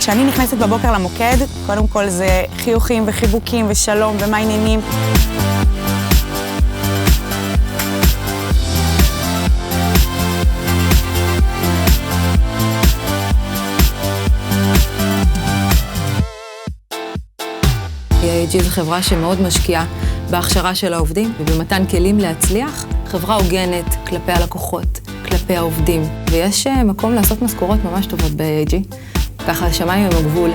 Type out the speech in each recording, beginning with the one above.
כשאני נכנסת בבוקר למוקד, קודם כל זה חיוכים וחיבוקים ושלום ומה עניינים. AIG זו חברה שמאוד משקיעה בהכשרה של העובדים ובמתן כלים להצליח. חברה הוגנת כלפי הלקוחות, כלפי העובדים, ויש מקום לעשות משכורות ממש טובות ב-AIG. ככה השמיים הם הגבול.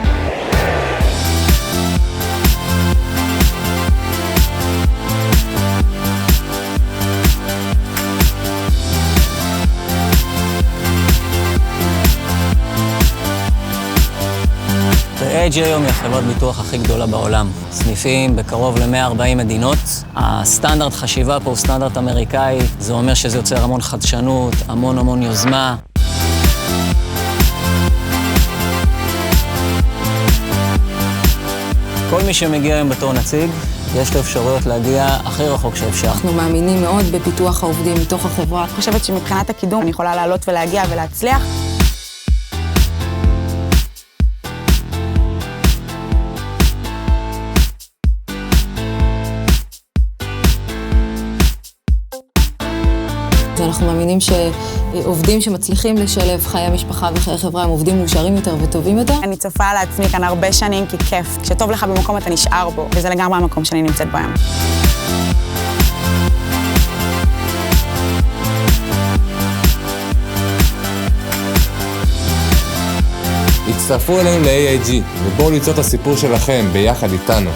AIG היום היא החברת ביטוח הכי גדולה בעולם. סניפים בקרוב ל-140 מדינות. הסטנדרט חשיבה פה הוא סטנדרט אמריקאי. זה אומר שזה יוצר המון חדשנות, המון יוזמה. כל מי שמגיע היום בתור נציג, יש לו אפשרויות להגיע הכי רחוק שאפשר. אנחנו מאמינים מאוד בפיתוח העובדים מתוך החברה. אני חושבת שמבחינת הקידום אני יכולה לעלות ולהגיע ולהצליח. אנחנו מאמינים שעובדים שמצליחים לשלב חיי משפחה וחיי חברה הם עובדים מאושרים יותר וטובים יותר. אני צופה על עצמי כאן הרבה שנים ככיף. כשטוב לך במקום אתה נשאר בו, וזה לגמרי המקום שאני נמצאת בו היום. הצטרפו אלינו ל-AIG ובואו ליצור את הסיפור שלכם ביחד איתנו.